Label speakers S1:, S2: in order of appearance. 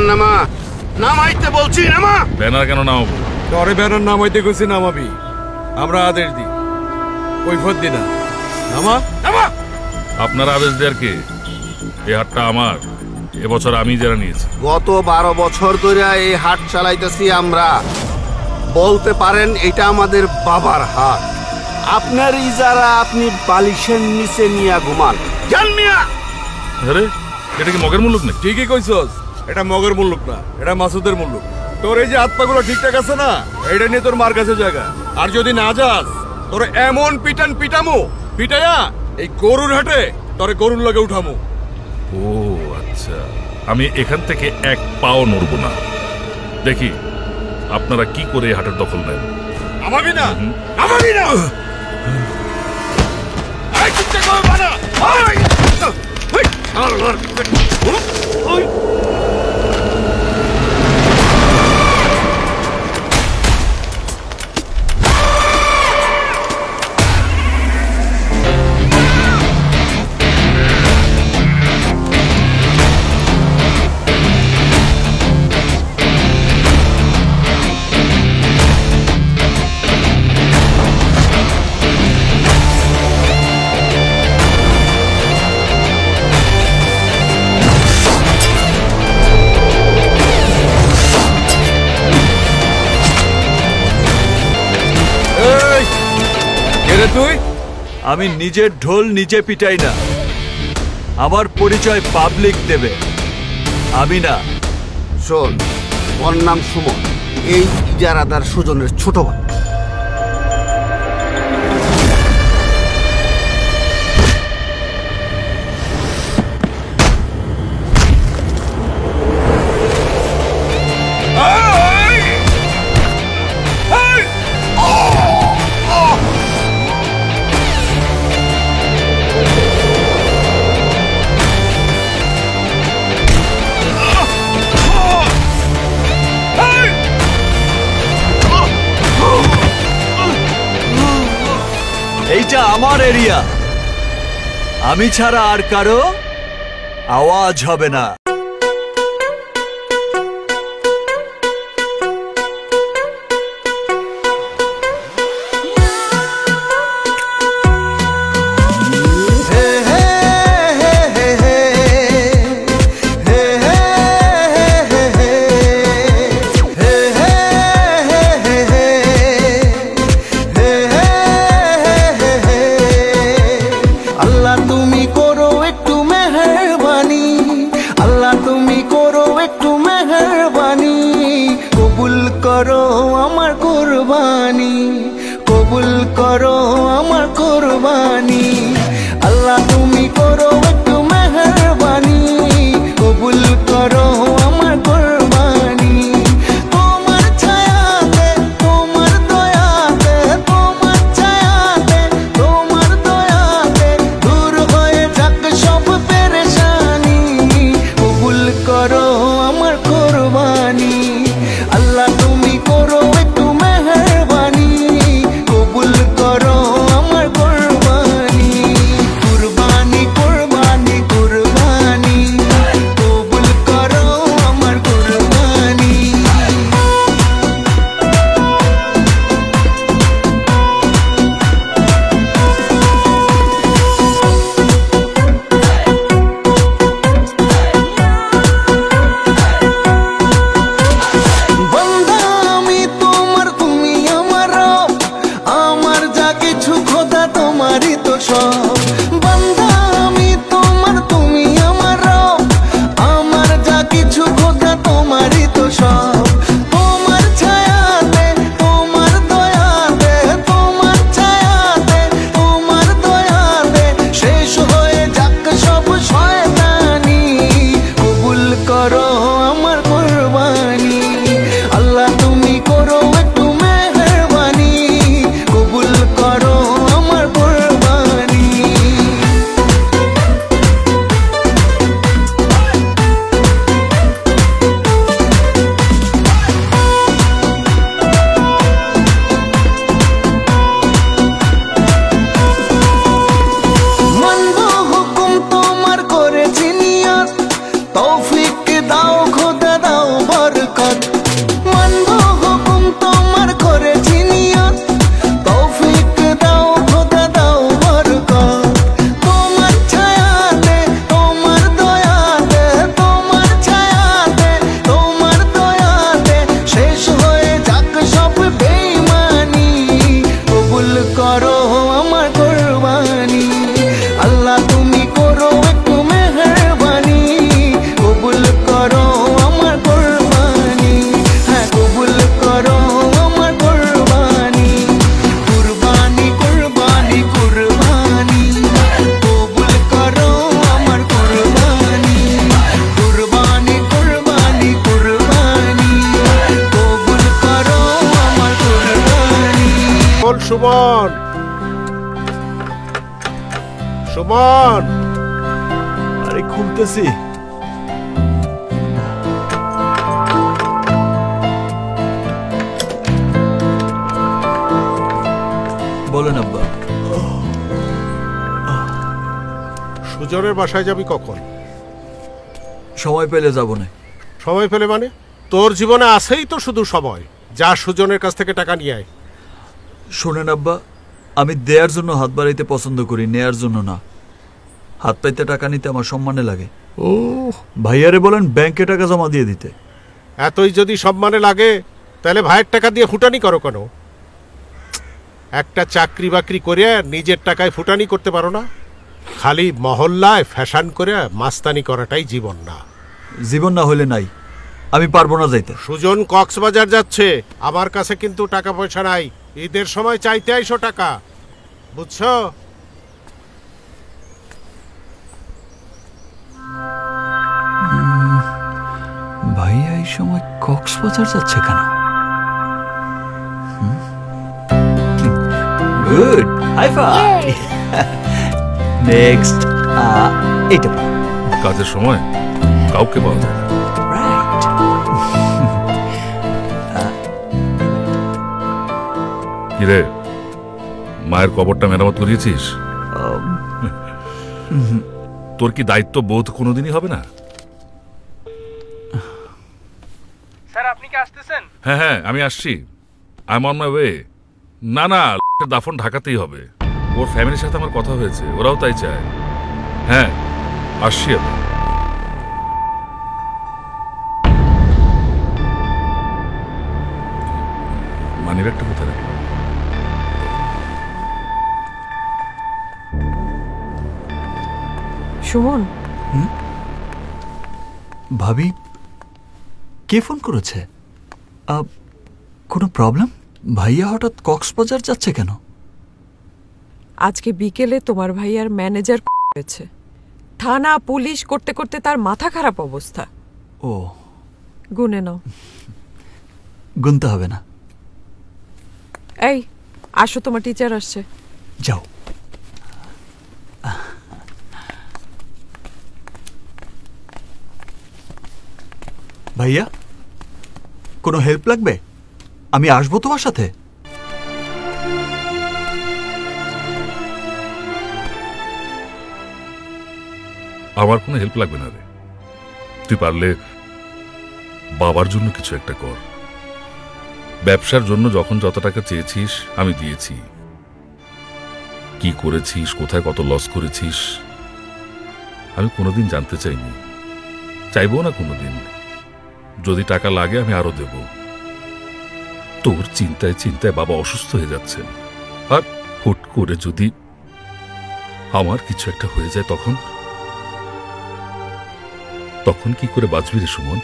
S1: নামা, নামাইতে বলছি নামা।
S2: ব্যানার কেন নামাবো?
S3: তোরে ব্যানার নামাইতে গেছি, নামাবি। আমরা আদেশ দিই, কৈফত দি না। নামা নামা।
S2: আপনার আদেশ দেওয়ার কে? এই হাটটা আমার, এবছর আমি যারা নিয়েছি।
S1: গত 12 বছর ধরে এই হাট চালাইতেছি আমরা। বলতে পারেন এটা আমাদের বাবার হাট। আপনার ইজারা আপনি বালিশের নিচে নিয়ে ঘুমান। জান মিয়া।
S2: আরে এটা কি মগের মুল্লুক নাকি?
S3: ঠিকই কইছস, এটা মগের মুল্লুক না, এটা মাসুদের মুল্লুক। তোর এই যে হাত পাগুলো ঠিকঠাক আছে না, এটা নিয়ে তোর মার কাছে জায়গা। আর যদি না যাস, তোর এমন পিটান পিটামু, পিটাইয়া এই গরুর হাটে তোরে গরুর লগে উঠামু।
S2: ও আচ্ছা, আমি এখান থেকে এক পাও নড়ব না। দেখি আপনারা কি করে এই হাটের দখল নেন।
S3: আমাবি না, আমাবি না। এই চিন্তা করো বানা। ওই আল্লাহর ওই তুই?
S4: আমি নিজের ঢোল নিজে পিটাই না, আমার পরিচয় পাবলিক দেবে, আমি না।
S1: শোন, ওর নাম সুমন, এই ইজারাদার সুজনের ছোট ভাই।
S4: এইটা আমার এরিয়া, আমি ছাড়া আর কারো আওয়াজ হবে না।
S5: আল্লাহ তুমি করো একটু মেহেরবানি, আল্লাহ সুমন, সুমন।
S4: আরে খুলতেছি। বলেন আব্বা।
S5: সুজনের বাসায় যাবি কখন?
S4: সময় পেলে যাব না।
S5: সময় পেলে মানে? তোর জীবনে আছেই তো শুধু সময়। যা সুজনের কাছ থেকে টাকা নিয়ে আয়।
S4: শোনেন আব্বা, আমি দেয়ার জন্য হাত বাড়াইতে পছন্দ করি, নেয়ার জন্য না। হাত পাইতে টাকা নিতে আমার সম্মানে লাগে।
S5: ও,
S4: ভাইয়ারে বলেন ব্যাংকে টাকা জমা দিয়ে দিতে।
S5: এতই যদি সম্মানে লাগে তাহলে ভাইয়ের টাকা দিয়ে ফুটানি করো কেন? একটা চাকরি বাকরি করে নিজের টাকায় ফুটানি করতে পারো না? খালি মহল্লায় ফ্যাশন করে মাস্তানি করাটাই জীবন না।
S4: জীবন না হলে নাই, আমি পারবো না যাইতে।
S5: সুজন কক্সবাজার যাচ্ছে, আমার কাছে কিন্তু টাকা পয়সা নাই। ঈদের সময় চাইতে আইসো টাকা, বুঝছো?
S4: ভাইয়া এই সময় কক্সবাজার যাচ্ছে কেন? Good, hi fi. নেক্সট এটা
S2: কাজের সময় কাউকে পাওয়া যায় না।
S4: রাইট।
S2: কিরে, মায়ের কবরটা মেরামত করিয়েছিস? তোর কি দায়িত্ব বোধ কোনোদিনই হবে না?
S6: স্যার আপনি কি আসতেছেন?
S2: হ্যাঁ হ্যাঁ, আমি আসছি। I am on my way. না না, দাফন ঢাকাতেই হবে। ওর ফ্যামিলির সাথে আমার কথা হয়েছে, ওরাও তাই চায়। হ্যাঁ, আসছি আমি। মানিব্যাগটা কোথায় রাখি?
S7: সুমন,
S4: ভাবি, কে ফোন করেছে? কোনো প্রবলেম? ভাইয়া হঠাৎ কক্সবাজার যাচ্ছে কেন?
S7: আজকে বিকেলে তোমার ভাইয়ার ম্যানেজার হয়েছে। থানা পুলিশ করতে করতে তার মাথা খারাপ অবস্থা।
S4: ও,
S7: গুনে নাও।
S4: গুনতে হবে না।
S7: এই আসো, তোমার টিচার আসছে।
S4: যাও। ভাইয়া, কোনো হেল্প লাগবে? আমি আসবো তোমার সাথে।
S2: আমার কোনো হেল্প লাগবে না রে। তুই পারলে বাবার জন্য কিছু একটা কর। ব্যবসার জন্য যখন যত টাকা চেয়েছিস আমি দিয়েছি। কি করেছিস, কোথায় কত লস করেছিস আমি কোনোদিন জানতে চাইনি, চাইবো না কোনোদিন। যদি টাকা লাগে আমি আরো দেব। তোর চিন্তায় চিন্তায় বাবা অসুস্থ হয়ে যাচ্ছেন, আর হুট করে যদি আমার কিছু একটা হয়ে যায় তখন তখন কি করে বাঁচবি রে সুমন?